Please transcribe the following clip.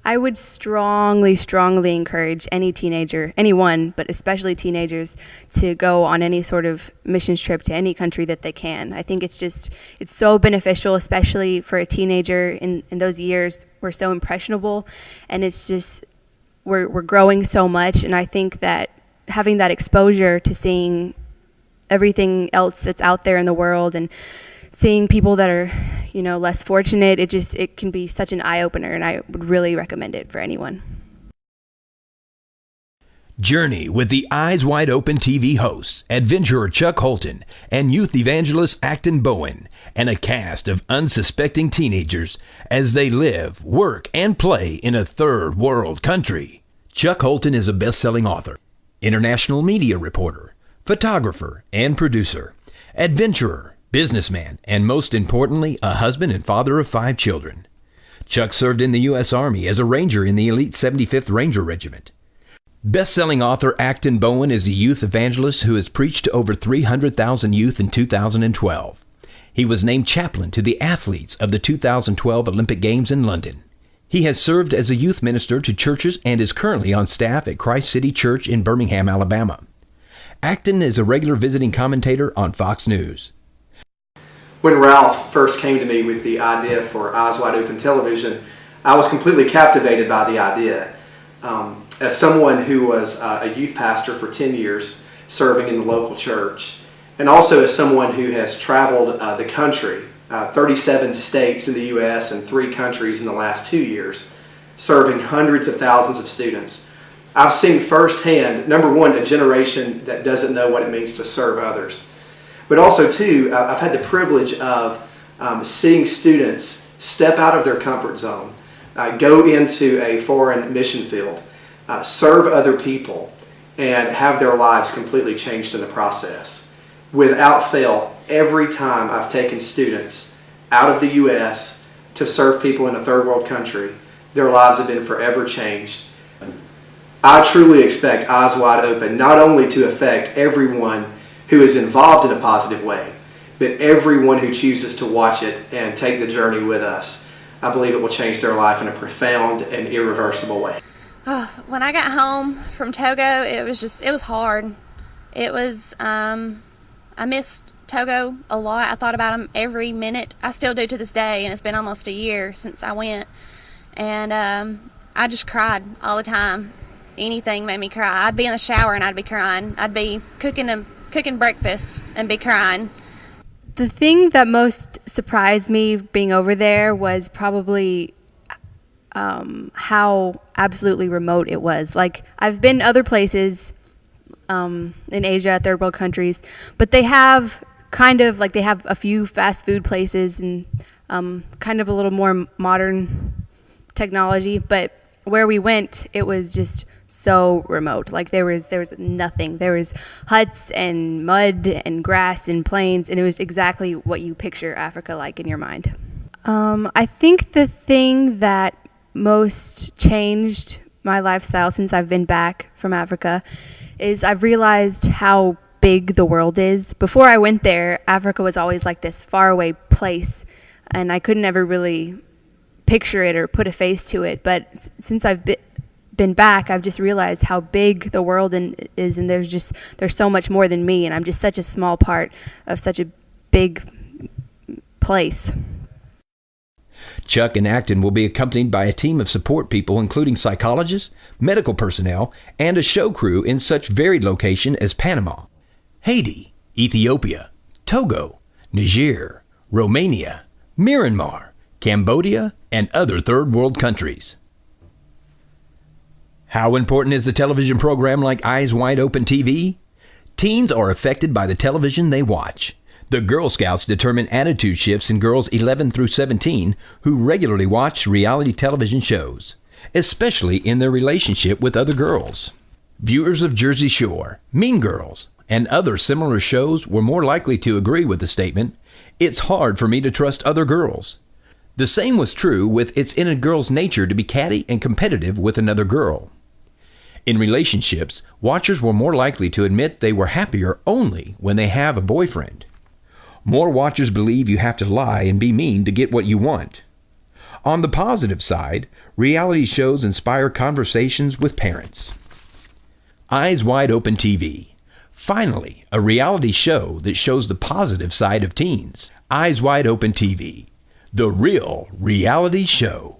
I would strongly encourage any teenager, anyone, but especially teenagers, to go on any sort of missions trip to any country that they can. I think it's so beneficial, especially for a teenager in those years. We're so impressionable, and it's just, we're growing so much, and I think that having that exposure to seeing everything else that's out there in the world and seeing people that are, less fortunate, it can be such an eye-opener, and I would really recommend it for anyone. Journey with the Eyes Wide Open TV hosts, adventurer Chuck Holton and youth evangelist Acton Bowen, and a cast of unsuspecting teenagers as they live, work, and play in a third world country. Chuck Holton is a best-selling author, international media reporter, photographer and producer, adventurer, businessman, and most importantly, a husband and father of 5 children. Chuck served in the U.S. Army as a Ranger in the elite 75th Ranger Regiment. Best-selling author Acton Bowen is a youth evangelist who has preached to over 300,000 youth in 2012. He was named chaplain to the athletes of the 2012 Olympic Games in London. He has served as a youth minister to churches and is currently on staff at Christ City Church in Birmingham, Alabama. Acton is a regular visiting commentator on Fox News. When Ralph first came to me with the idea for Eyes Wide Open Television, I was completely captivated by the idea. As someone who was a youth pastor for 10 years, serving in the local church, and also as someone who has traveled the country, 37 states in the U.S. and 3 countries in the last 2 years, serving hundreds of thousands of students, I've seen firsthand, number one, a generation that doesn't know what it means to serve others. But also, too, I've had the privilege of seeing students step out of their comfort zone, go into a foreign mission field, serve other people, and have their lives completely changed in the process. Without fail, every time I've taken students out of the U.S. to serve people in a third world country, their lives have been forever changed. I truly expect Eyes Wide Open not only to affect everyone who is involved in a positive way, but everyone who chooses to watch it and take the journey with us. I believe it will change their life in a profound and irreversible way. When I got home from Togo, it was hard. It was, I missed Togo a lot. I thought about him every minute. I still do to this day, and it's been almost a year since I went. And I just cried all the time. Anything made me cry. I'd be in the shower and I'd be crying. I'd be cooking breakfast and be crying. The thing that most surprised me being over there was probably how absolutely remote it was. Like, I've been other places in Asia, third world countries, but they have a few fast food places and kind of a little more modern technology, but where we went, it was just so remote. Like, there was nothing. There was huts and mud and grass and plains, and it was exactly what you picture Africa like in your mind. I think the thing that most changed my lifestyle since I've been back from Africa is I've realized how big the world is. Before I went there, Africa was always like this faraway place, and I couldn't ever really picture it or put a face to it. But since I've been back, I've just realized how big the world is, and there's so much more than me, and I'm just such a small part of such a big place. Chuck and Acton will be accompanied by a team of support people, including psychologists, medical personnel, and a show crew in such varied locations as Panama, Haiti, Ethiopia, Togo, Niger, Romania, Myanmar, Cambodia, and other third world countries. How important is a television program like Eyes Wide Open TV? Teens are affected by the television they watch. The Girl Scouts determine attitude shifts in girls 11 through 17 who regularly watch reality television shows, especially in their relationship with other girls. Viewers of Jersey Shore, Mean Girls, and other similar shows were more likely to agree with the statement, "It's hard for me to trust other girls." The same was true with "It's in a girl's nature to be catty and competitive with another girl." In relationships, watchers were more likely to admit they were happier only when they have a boyfriend. More watchers believe you have to lie and be mean to get what you want. On the positive side, reality shows inspire conversations with parents. Eyes Wide Open TV. Finally, a reality show that shows the positive side of teens. Eyes Wide Open TV. The real reality show.